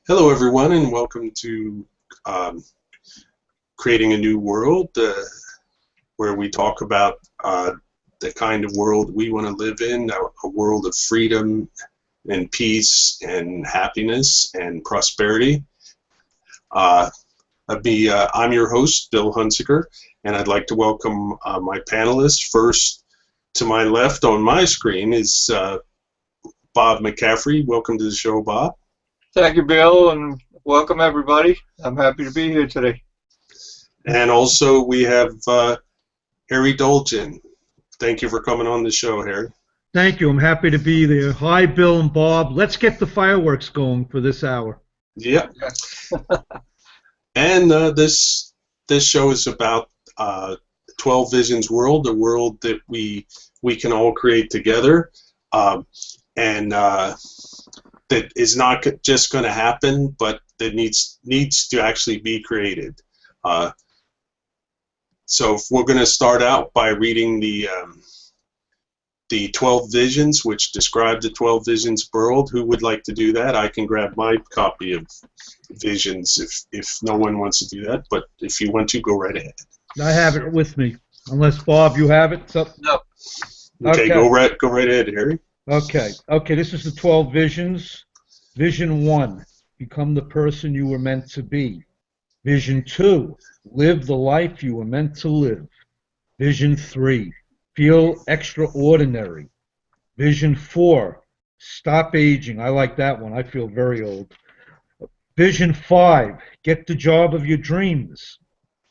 Hello, everyone, and welcome to um, Creating a New World, where we talk about the kind of world we want to live in, a world of freedom and peace and happiness and prosperity. Uh, I'm your host, Bill Hunziker, and I'd like to welcome my panelists. First, to my left on my screen is Bob McCaffrey. Welcome to the show, Bob. Thank you, Bill, and welcome everybody. I'm happy to be here today. And also we have Harry Dolgen. Thank you for coming on the show, Harry. Thank you. I'm happy to be there. Hi, Bill and Bob. Let's get the fireworks going for this hour. Yep. And this show is about 12 Visions world, a world that we can all create together, and that is not just going to happen, but that needs to actually be created. So we're going to start out by reading the 12 Visions, which describe the 12 Visions world. Who would like to do that? I can grab my copy of Visions if no one wants to do that, but if you want to, go right ahead. I have it with me. Unless, Bob, you have it? No. Okay, go right ahead, Harry. Okay, this is the 12 Visions. Vision 1, become the person you were meant to be. Vision 2, live the life you were meant to live. Vision 3, feel extraordinary. Vision 4, stop aging. I like that one. I feel very old. Vision 5, get the job of your dreams.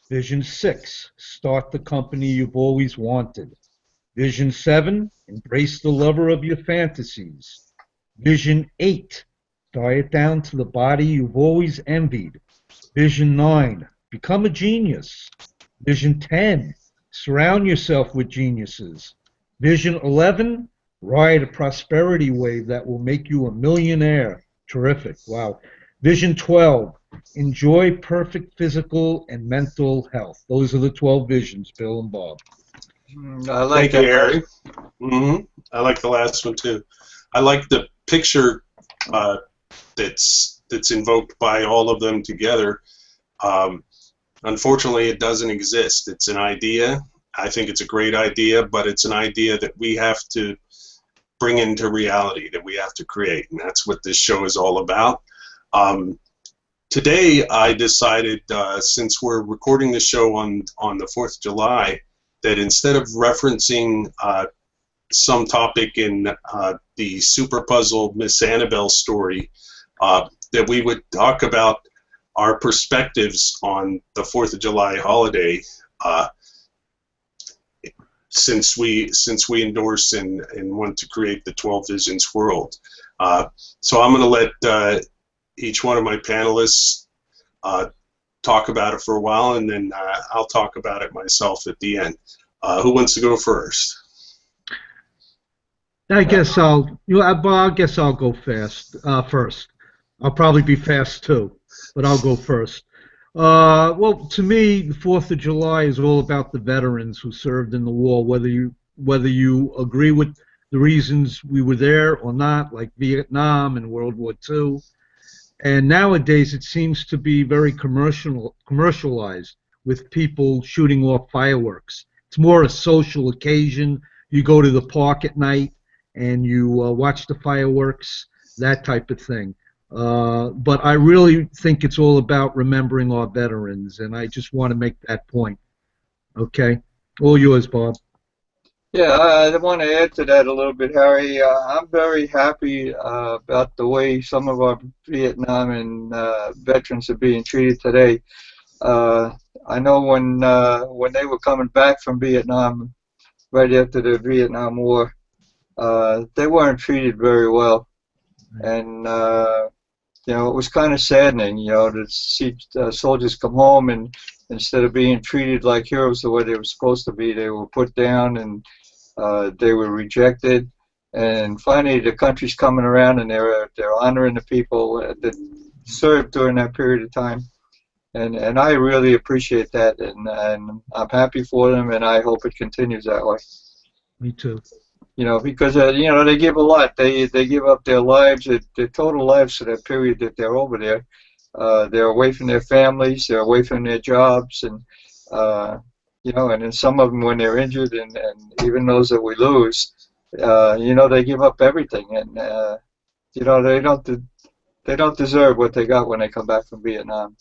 Vision 6, start the company you've always wanted. Vision 7, embrace the lover of your fantasies. Vision 8, diet down to the body you've always envied. Vision 9, become a genius. Vision 10, surround yourself with geniuses. Vision 11, ride a prosperity wave that will make you a millionaire. Terrific, wow. Vision 12, enjoy perfect physical and mental health. Those are the 12 visions, Bill and Bob. I like Thank that. you, Harry. I like the last one too. I like the picture that's invoked by all of them together. Unfortunately, it doesn't exist. It's an idea. I think it's a great idea, but it's an idea that we have to bring into reality, that we have to create, and that's what this show is all about. Today, I decided, since we're recording the show on the 4th of July, that instead of referencing some topic in the Super Puzzle Miss Annabelle story, that we would talk about our perspectives on the 4th of July holiday, since we endorse and want to create the 12 Visions world. So I'm going to let each one of my panelists talk about it for a while, and then I'll talk about it myself at the end. Who wants to go first? I guess Bob, I guess I'll go first. I'll probably be fast too, but I'll go first. Well, to me, the 4th of July is all about the veterans who served in the war, whether you agree with the reasons we were there or not, like Vietnam and World War II. And nowadays, it seems to be very commercialized, with people shooting off fireworks. It's more a social occasion. You go to the park at night and you watch the fireworks, that type of thing. But I really think it's all about remembering our veterans, and I just want to make that point. Okay? All yours, Bob. Yeah, I want to add to that a little bit, Harry. I'm very happy about the way some of our Vietnam and veterans are being treated today. I know when they were coming back from Vietnam right after the Vietnam War, they weren't treated very well, and it was kind of saddening, to see soldiers come home and instead of being treated like heroes the way they were supposed to be, they were put down and they were rejected. And finally, the country's coming around and they're honoring the people that served during that period of time. And I really appreciate that, and I'm happy for them, and I hope it continues that way. Me too. because they give a lot. They give up their lives, their total lives for that period that they're over there. They're away from their families, they're away from their jobs, and and then some of them when they're injured, and even those that we lose, they give up everything, and they don't deserve what they got when they come back from Vietnam.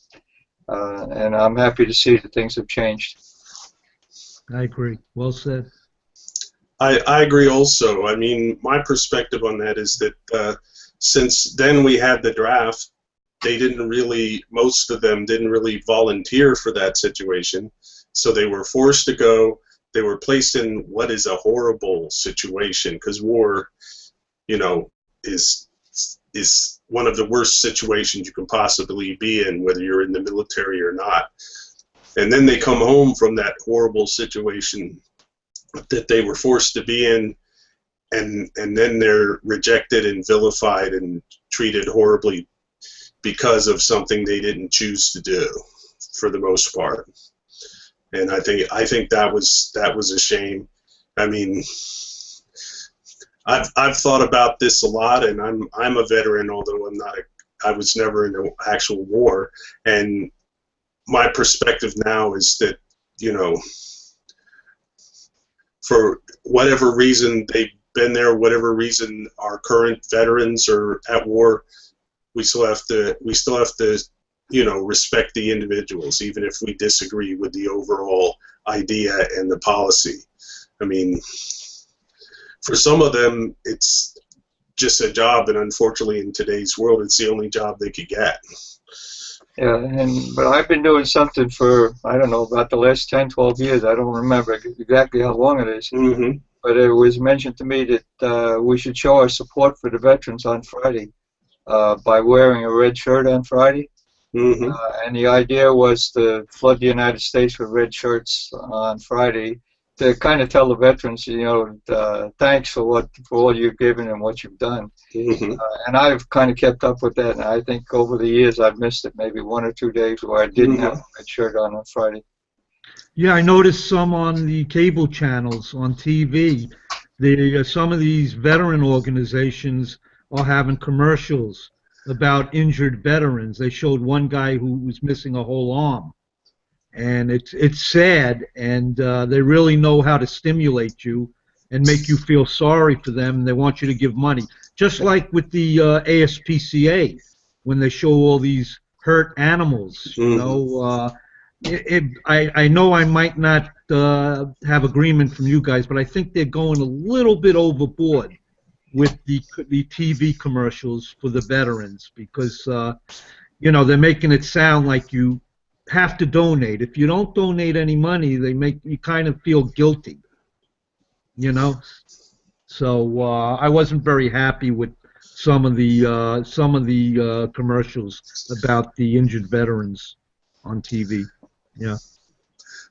And I'm happy to see that things have changed. I agree. Well said. I agree also. I mean, my perspective on that is that since then we had the draft, most of them didn't really volunteer for that situation. So they were forced to go. They were placed in what is a horrible situation, because war, is one of the worst situations you can possibly be in, whether you're in the military or not. And then they come home from that horrible situation that they were forced to be in, and then they're rejected and vilified and treated horribly because of something they didn't choose to do, for the most part. And I think that was a shame. I mean, I've thought about this a lot, and I'm a veteran, although I was never in an actual war. And my perspective now is that, for whatever reason they've been there, whatever reason our current veterans are at war, we still have to respect the individuals, even if we disagree with the overall idea and the policy. I mean, for some of them, it's just a job, and unfortunately in today's world, it's the only job they could get. Yeah, but I've been doing something for, I don't know, about the last 10, 12 years. I don't remember exactly how long it is. Mm-hmm. But it was mentioned to me that we should show our support for the veterans on Friday by wearing a red shirt on Friday. Mm-hmm. And the idea was to flood the United States with red shirts on Friday to kind of tell the veterans, thanks for all you've given and what you've done. Mm-hmm. And I've kind of kept up with that, and I think over the years I've missed it, maybe 1 or 2 days where I didn't have a red shirt on Friday. Yeah, I noticed some on the cable channels on TV. Some of these veteran organizations are having commercials about injured veterans. They showed one guy who was missing a whole arm, and it's sad, and they really know how to stimulate you and make you feel sorry for them, and they want you to give money. Just like with the ASPCA, when they show all these hurt animals, I know I might not have agreement from you guys, but I think they're going a little bit overboard with the TV commercials for the veterans, because they're making it sound like you have to donate. If you don't donate any money, they make you kind of feel guilty. So I wasn't very happy with some of the commercials about the injured veterans on TV. Yeah.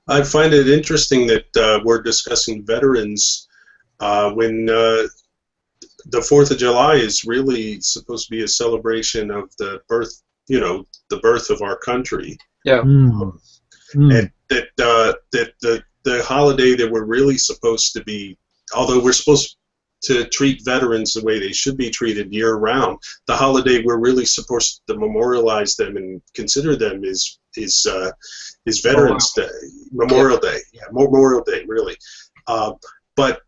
I find it interesting that we're discussing veterans when the 4th of July is really supposed to be a celebration of the birth, the birth of our country. Yeah. And that the holiday that we're really supposed to be, although we're supposed to treat veterans the way they should be treated year-round, the holiday we're really supposed to memorialize them and consider them is Veterans Day, Memorial Day. Yeah, Memorial Day, really. But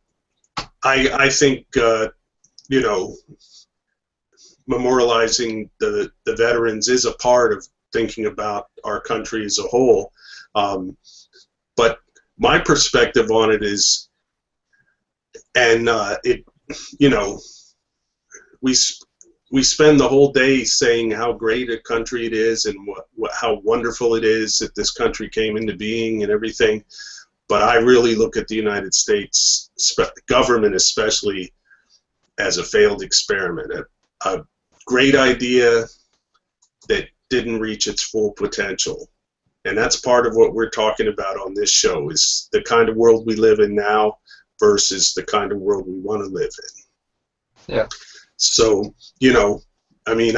I think memorializing the veterans is a part of thinking about our country as a whole. But my perspective on it is, and we spend the whole day saying how great a country it is and how wonderful it is that this country came into being and everything. But I really look at the United States government especially as a failed experiment, a great idea that didn't reach its full potential. And that's part of what we're talking about on this show, is the kind of world we live in now versus the kind of world we want to live in. Yeah. So, I mean,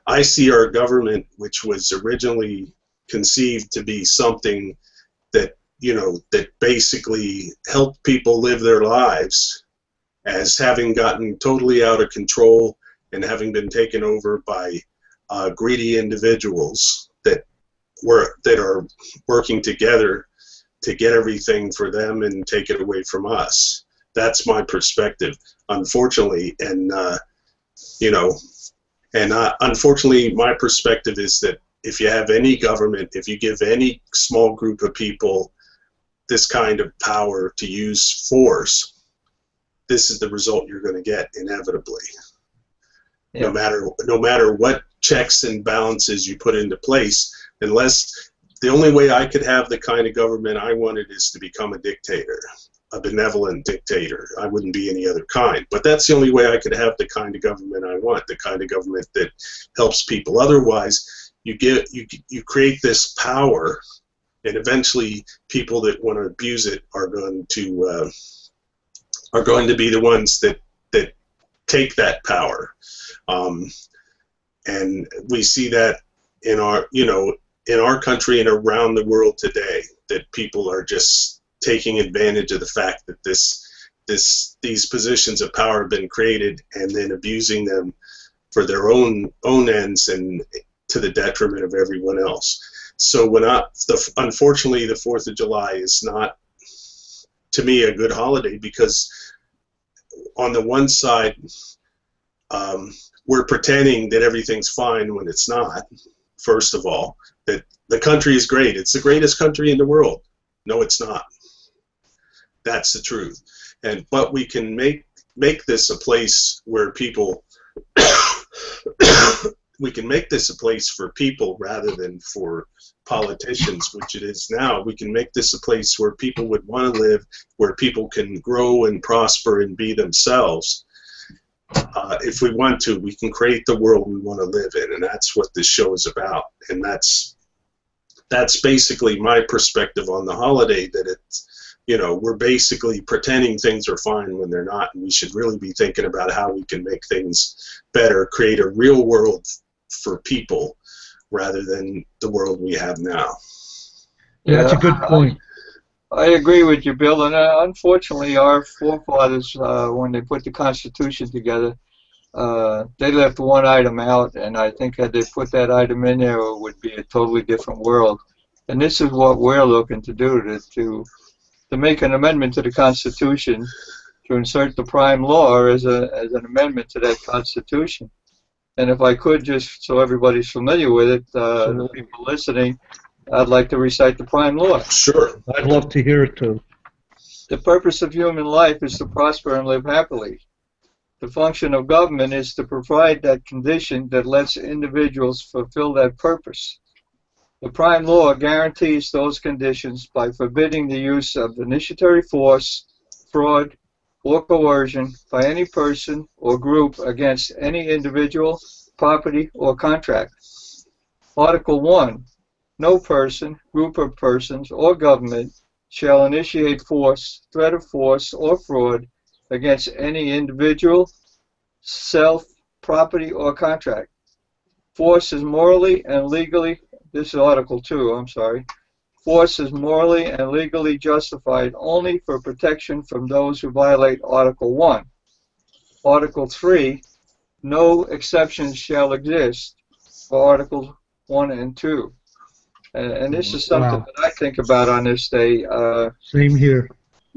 I see our government, which was originally conceived to be something that, that basically helped people live their lives, as having gotten totally out of control and having been taken over by greedy individuals that are working together to get everything for them and take it away from us. That's my perspective, unfortunately, and unfortunately, my perspective is that if you have any government, if you give any small group of people this kind of power to use force, this is the result you're going to get inevitably. Yeah. No matter what checks and balances you put into place, unless the only way I could have the kind of government I wanted is to become a dictator, a benevolent dictator. I wouldn't be any other kind. But that's the only way I could have the kind of government I want, the kind of government that helps people. Otherwise, you create this power, and eventually people that want to abuse it are going to be the ones that take that power. And we see that in our country and around the world today, that people are just taking advantage of the fact that these positions of power have been created and then abusing them for their own ends and to the detriment of everyone else. So unfortunately, the 4th of July is not, to me, a good holiday, because on the one side, we're pretending that everything's fine when it's not. First of all, that the country is great. It's the greatest country in the world. No, it's not. That's the truth. But we can make this a place where people we can make this a place for people rather than for politicians, which it is now. We can make this a place where people would want to live, where people can grow and prosper and be themselves. If we want to, we can create the world we want to live in, and that's what this show is about. And that's basically my perspective on the holiday, that it's, we're basically pretending things are fine when they're not, and we should really be thinking about how we can make things better, create a real world for people rather than the world we have now. Yeah, that's a good point. I agree with you, Bill, and unfortunately our forefathers, when they put the Constitution together, they left one item out, and I think had they put that item in there, it would be a totally different world. And this is what we're looking to do, to make an amendment to the Constitution, to insert the prime law as an amendment to that Constitution. And if I could, just so everybody's familiar with it, the people listening, I'd like to recite the prime law. Sure. I'd love to hear it too. The purpose of human life is to prosper and live happily. The function of government is to provide that condition that lets individuals fulfill that purpose. The prime law guarantees those conditions by forbidding the use of initiatory force, fraud, or coercion by any person or group against any individual, property, or contract. Article 1. No person, group of persons, or government shall initiate force, threat of force, or fraud against any individual, self, property, or contract. Force is morally and legally, this is Article 2, I'm sorry. Force is morally and legally justified only for protection from those who violate Article 1. Article 3, no exceptions shall exist for Articles 1 and 2. And this is something that I think about on this day. Same here.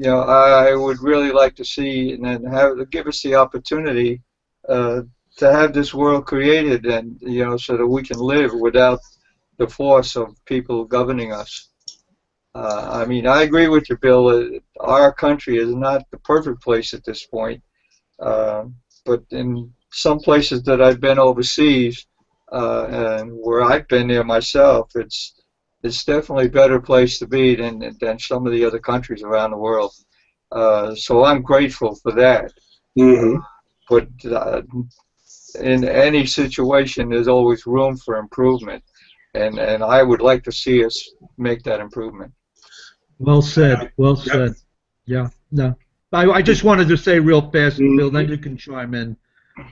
I would really like to see and then give us the opportunity to have this world created, and so that we can live without the force of people governing us. I mean, I agree with you, Bill. Our country is not the perfect place at this point, but in some places that I've been overseas, and where I've been there myself, it's definitely a better place to be than some of the other countries around the world. So I'm grateful for that. Mm-hmm. But in any situation, there's always room for improvement, and I would like to see us make that improvement. Well said. Well said. Yeah. No. I just wanted to say real fast, Bill, then you can chime in.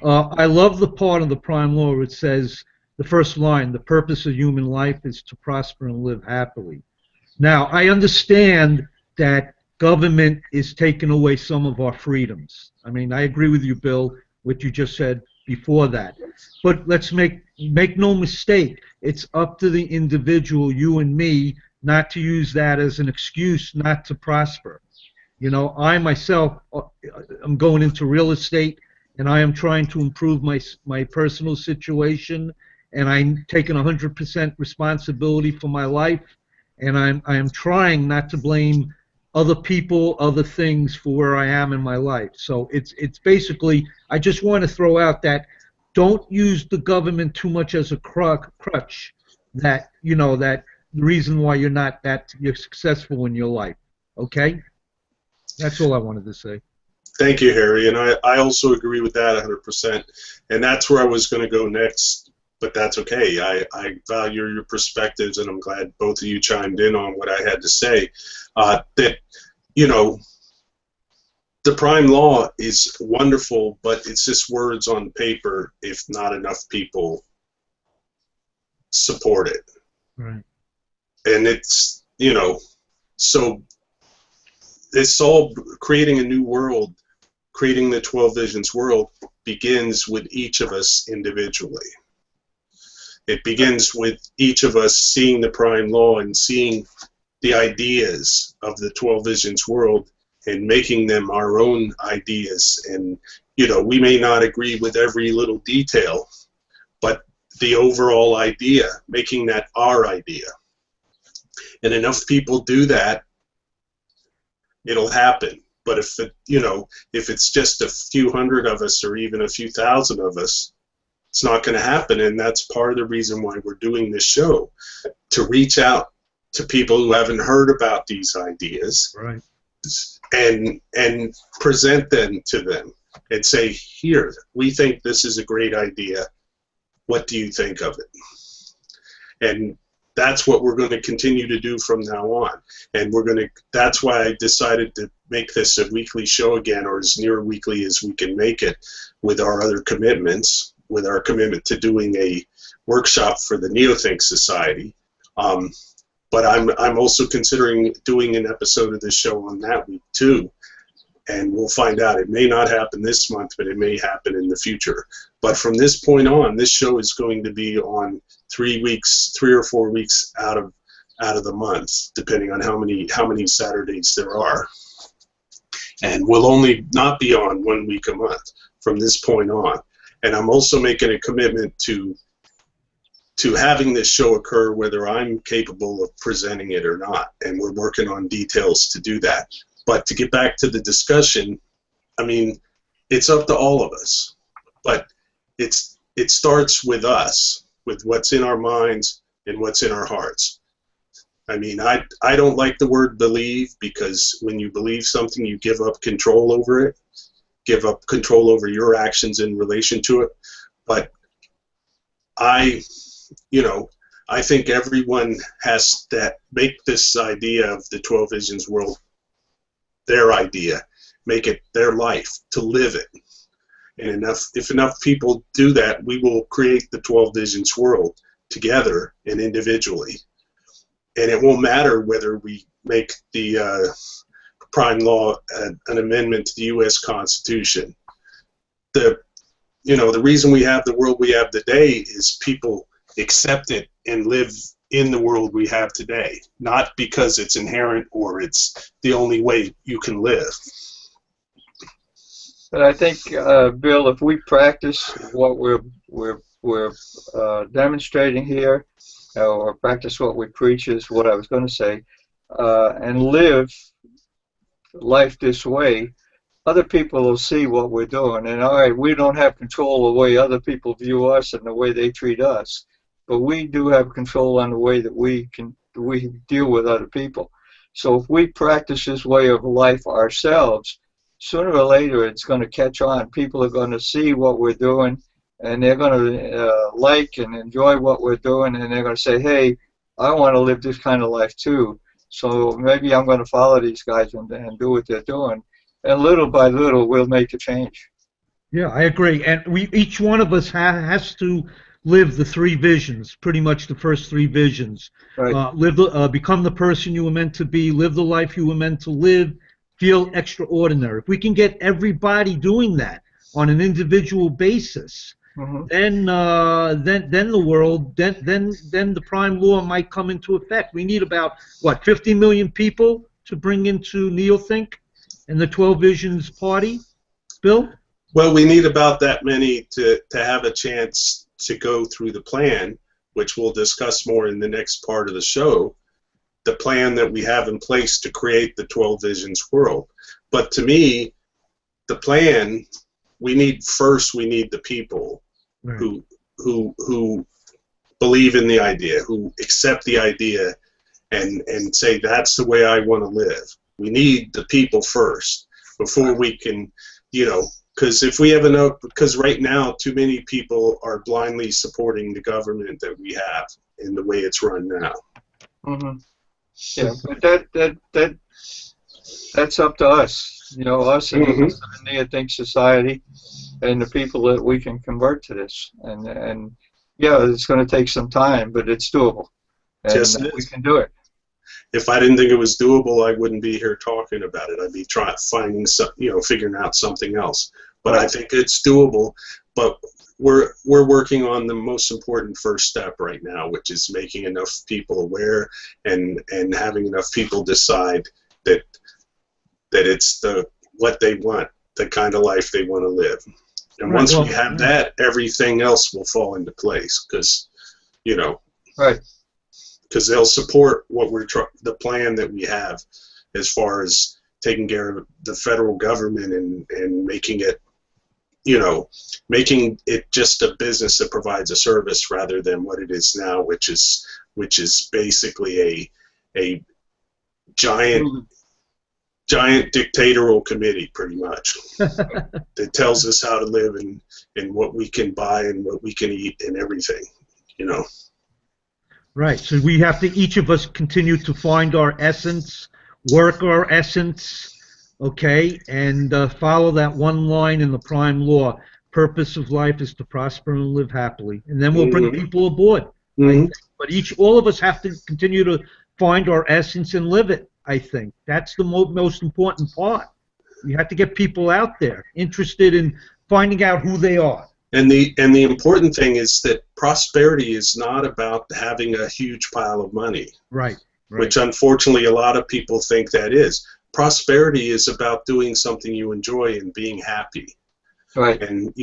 I love the part of the prime law where it says, the first line, the purpose of human life is to prosper and live happily. Now, I understand that government is taking away some of our freedoms. I mean, I agree with you, Bill, what you just said before that. But let's make no mistake, it's up to the individual, you and me, not to use that as an excuse not to prosper. You know, I myself, I'm going into real estate, and I am trying to improve my personal situation, and I'm taking 100% responsibility for my life, and I am trying not to blame other people, other things for where I am in my life. So it's basically, I just want to throw out that don't use the government too much as a crutch. That, you know, that the reason why you're successful in your life. Okay, that's all I wanted to say. Thank you, Harry, and I also agree with that 100%. And that's where I was going to go next, but that's okay. I value your perspectives, and I'm glad both of you chimed in on what I had to say. That, you know, the prime law is wonderful, but it's just words on paper if not enough people support it. Right. And it's, you know, so it's all creating a new world, creating the 12 Visions world begins with each of us individually. It begins with each of us seeing the prime law and seeing the ideas of the 12 Visions world and making them our own ideas. And, you know, we may not agree with every little detail, but the overall idea, making that our idea. And enough people do that, it'll happen. But if it, you know, if it's just a few hundred of us or even a few thousand of us, it's not going to happen. And that's part of the reason why we're doing this show, to reach out to people who haven't heard about these ideas, right, and present them to them and say, here, we think this is a great idea. What do you think of it? And that's what we're going to continue to do from now on. And that's why I decided to make this a weekly show again, or as near weekly as we can make it, with our other commitments, with our commitment to doing a workshop for the Neothink Society. But I'm also considering doing an episode of this show on that week too. And we'll find out. It may not happen this month, but it may happen in the future. But from this point on, this show is going to be on 3 or 4 weeks out of the month, depending on how many Saturdays there are. And we'll only not be on 1 week a month from this point on. And I'm also making a commitment to having this show occur whether I'm capable of presenting it or not. And we're working on details to do that. But to get back to the discussion, I mean, it's up to all of us. But it starts with us, with what's in our minds and what's in our hearts. I mean, I don't like the word believe, because when you believe something, you give up control over it, give up control over your actions in relation to it. But I think everyone has to make this idea of the 12 Visions world their idea, make it their life, to live it. And if enough people do that, we will create the 12 Visions world together and individually. And it won't matter whether we make the prime law an amendment to the U.S. Constitution. The reason we have the world we have today is people accept it and live in the world we have today, not because it's inherent or it's the only way you can live. But I think, Bill, if we practice what we're demonstrating here, or practice what we preach is what I was going to say, and live life this way, other people will see what we're doing. And all right, we don't have control of the way other people view us and the way they treat us, but we do have control on the way that we deal with other people. So if we practice this way of life ourselves, sooner or later it's going to catch on. People are going to see what we're doing, and they're going to like and enjoy what we're doing, and they're going to say, hey, I want to live this kind of life too. So maybe I'm going to follow these guys and do what they're doing. And little by little, we'll make a change. Yeah, I agree. And each one of us has to live the 3 visions, pretty much the first 3 visions. Right. Become the person you were meant to be, live the life you were meant to live, feel extraordinary. If we can get everybody doing that on an individual basis, then the world, then the prime law might come into effect. We need about, what, 50 million people to bring into NeoThink and the 12 Visions party, Bill? Well, we need about that many to have a chance to go through the plan, which we'll discuss more in the next part of the show, the plan that we have in place to create the 12 Visions world. But to me, the plan, we need the people who believe in the idea, who accept the idea and say, that's the way I want to live. We need the people first before we can, because if we have enough, because right now too many people are blindly supporting the government that we have in the way it's run now. Yeah, but that's up to us, us and the NeoThink Society and the people that we can convert to this. And yeah, it's going to take some time, but it's doable. And we can do it. If I didn't think it was doable, I wouldn't be here talking about it. I'd be finding some, figuring out something else. But I think it's doable. But we're working on the most important first step right now, which is making enough people aware and having enough people decide that it's what they want, the kind of life they want to live. And once we have that, everything else will fall into place because, because they'll support what the plan that we have as far as taking care of the federal government and making it, making it just a business that provides a service rather than what it is now, which is basically a giant dictatorial committee, pretty much, that tells us how to live and what we can buy and what we can eat and everything, Right. So we have to, each of us, continue to find our essence, work our essence, okay, and follow that one line in the prime law. Purpose of life is to prosper and live happily. And then we'll bring people aboard. But all of us have to continue to find our essence and live it, I think. That's the most important part. We have to get people out there interested in finding out who they are. And the important thing is that prosperity is not about having a huge pile of money. Right. Which unfortunately a lot of people think that is. Prosperity is about doing something you enjoy and being happy. Right. And,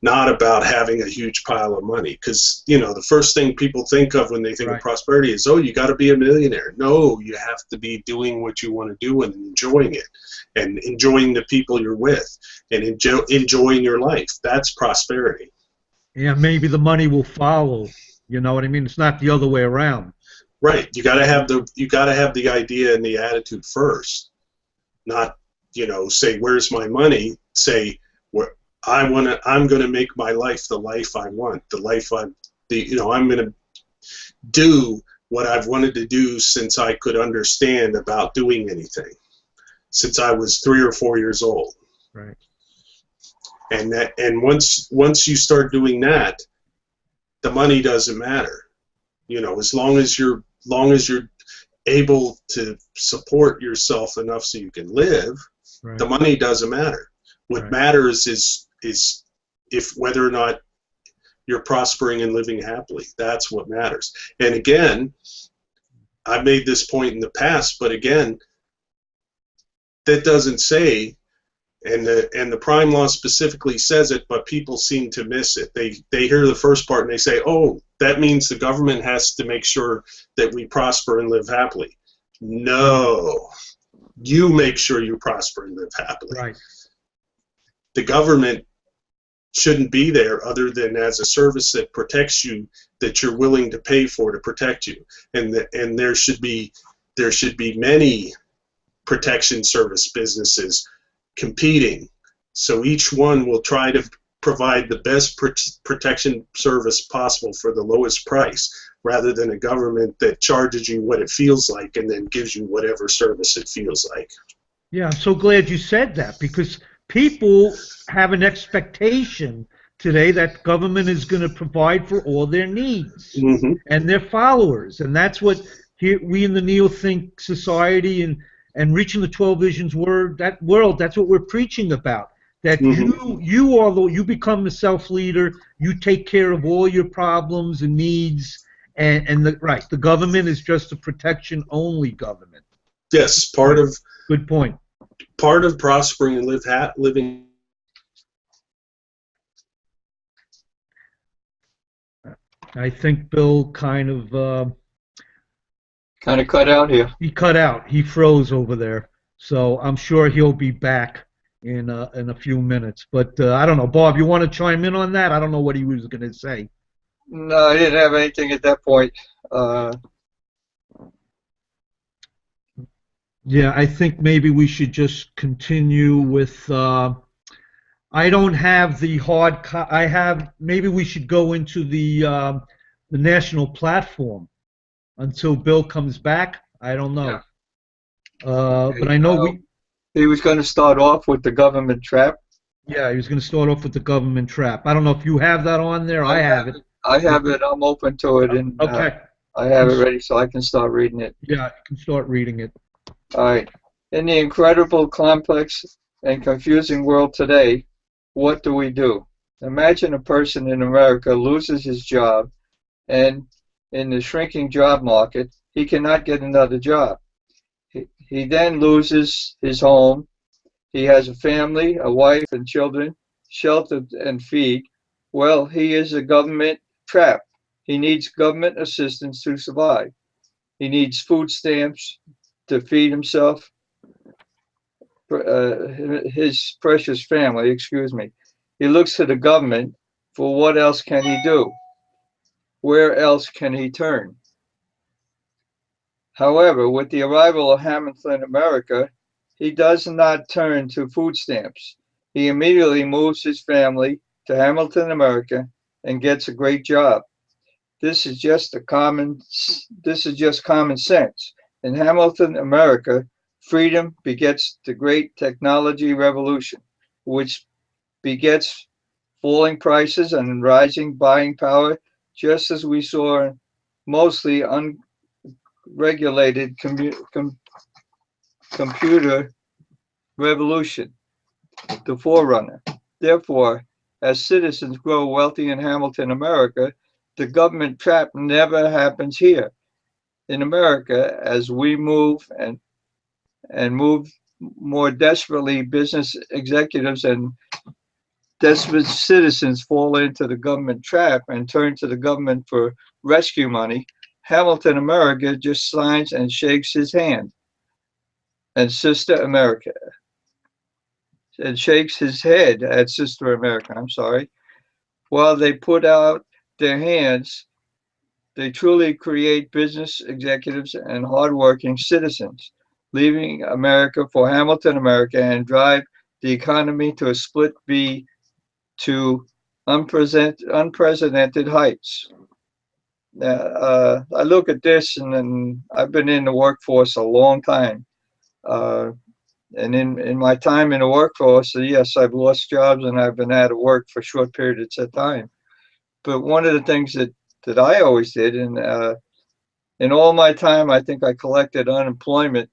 not about having a huge pile of money. Because, the first thing people think of when they think of prosperity is, oh, you got to be a millionaire. No, you have to be doing what you want to do and enjoying it. And enjoying the people you're with. And enjoying your life. That's prosperity. Yeah, maybe the money will follow. You know what I mean? It's not the other way around. Right. You got to have the idea and the attitude first. Not, say, where's my money? Say, I'm going to make my life the life I want. I'm going to do what I've wanted to do since I could understand about doing anything. Since I was 3 or 4 years old. Right. And once you start doing that, the money doesn't matter. As long as you're able to support yourself enough so you can live, the money doesn't matter. What matters is if whether or not you're prospering and living happily. That's what matters. And again, I've made this point in the past, but again, that doesn't say, and the prime law specifically says it, but people seem to miss it. They hear the first part and they say, oh, that means the government has to make sure that we prosper and live happily. No, you make sure you prosper and live happily. Right. The government shouldn't be there other than as a service that protects you, that you're willing to pay for to protect you, and there should be many protection service businesses competing, so each one will try to provide the best protection service possible for the lowest price, rather than a government that charges you what it feels like and then gives you whatever service it feels like. Yeah, I'm so glad you said that, because people have an expectation today that government is going to provide for all their needs and their followers, and that's what we in the NeoThink Society and reaching the 12 visions word, that world, that's what we're preaching about. That Mhm. you become the self-leader, you take care of all your problems and needs, and the government is just a protection-only government. Yes, Good point. part of prospering and living. I think Bill kind of cut out here. he cut out. He froze over there. So I'm sure he'll be back in a few minutes. But I don't know, Bob. You want to chime in on that? I don't know what he was going to say. No, I didn't have anything at that point. Yeah, I think maybe we should just continue with. I don't have the hard. I have. Maybe we should go into the national platform until Bill comes back. I don't know. Yeah. But I know He was going to start off with the government trap. Yeah, he was going to start off with the government trap. I don't know if you have that on there. I have it. I have it. I'm open to it, and Okay. I have it ready so I can start reading it. Yeah, you can start reading it. All right. In the incredible, complex, and confusing world today, what do we do? Imagine a person in America loses his job, and in the shrinking job market, he cannot get another job. He then loses his home. He has a family, a wife and children, shelter and feed. Well, he is a government trap. He needs government assistance to survive. He needs food stamps to feed himself, his precious family, excuse me. He looks to the government for what else can he do? Where else can he turn? However, with the arrival of Hamilton America, he does not turn to food stamps. He immediately moves his family to Hamilton America and gets a great job. This is just common sense. In Hamilton America, freedom begets the great technology revolution, which begets falling prices and rising buying power, just as we saw mostly unregulated computer revolution, the forerunner. Therefore, as citizens grow wealthy in Hamilton America, the government trap never happens here. In America, as we move and move more desperately, business executives and desperate citizens fall into the government trap and turn to the government for rescue money. Hamilton America just signs and shakes his hand. And Sister America, and shakes his head at Sister America, I'm sorry. While they put out their hands, they truly create business executives and hardworking citizens, leaving America for Hamilton America and drive the economy to a split V to unprecedented heights. I look at this, and then I've been in the workforce a long time. And in my time in the workforce, yes, I've lost jobs and I've been out of work for short periods of time. But one of the things that I always did, and in all my time, I think I collected unemployment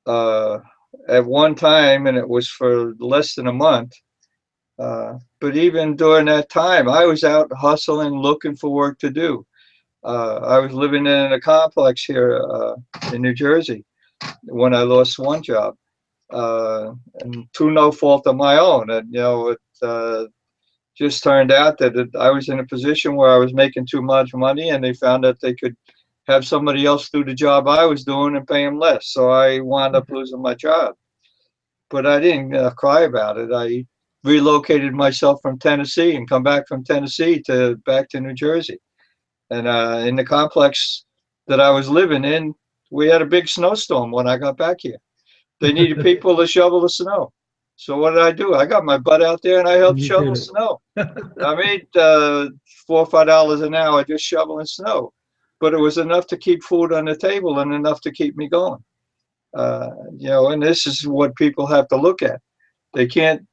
at one time, and it was for less than a month. But even during that time, I was out hustling, looking for work to do. I was living in a complex here in New Jersey when I lost one job. And through no fault of my own. And, it just turned out that I was in a position where I was making too much money, and they found that they could have somebody else do the job I was doing and pay them less. So I wound up losing my job. But I didn't cry about it. I relocated myself from Tennessee and come back from Tennessee back to New Jersey. And in the complex that I was living in, we had a big snowstorm when I got back here. They needed people to shovel the snow. So what did I do? I got my butt out there and I helped shovel snow. I made $4 or $5 an hour just shoveling snow, but it was enough to keep food on the table and enough to keep me going. And this is what people have to look at. They can't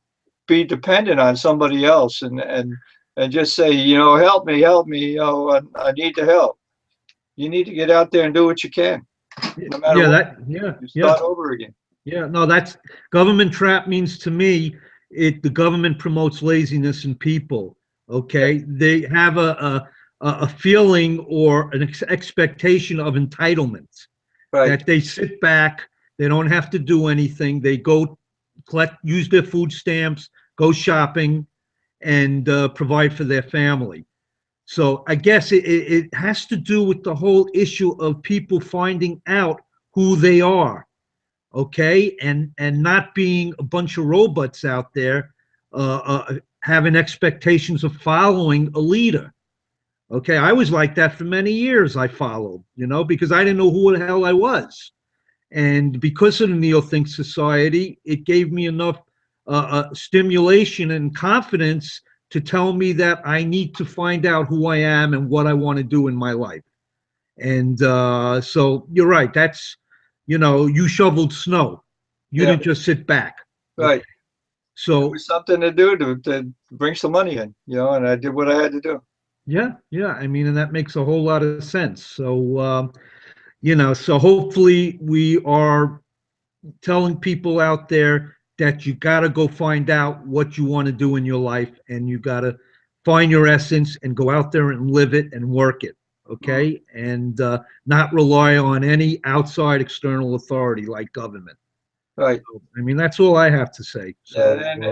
be dependent on somebody else and just say, help me, I need the help. You need to get out there and do what you can. No matter what. You start over again. Yeah, no, that's government trap means to me, the government promotes laziness in people. Okay, they have a feeling or an expectation of entitlement Right, that they sit back, they don't have to do anything, they go collect, use their food stamps, go shopping, and provide for their family. So I guess it has to do with the whole issue of people finding out who they are, okay, and not being a bunch of robots out there having expectations of following a leader. Okay, I was like that for many years. I followed, because I didn't know who the hell I was, and because of the Neothink Society, it gave me enough stimulation and confidence to tell me that I need to find out who I am and what I want to do in my life. And so you're right. That's, you shoveled snow. You yeah, didn't just sit back. Okay. right. It So was something to do to bring some money in, and I did what I had to do. yeah, yeah. I mean, and that makes a whole lot of sense. So so hopefully we are telling people out there that you got to go find out what you want to do in your life, and you got to find your essence and go out there and live it and work it. Mm, Okay, and not rely on any outside external authority like government. right. I mean, that's all I have to say. Yeah, So and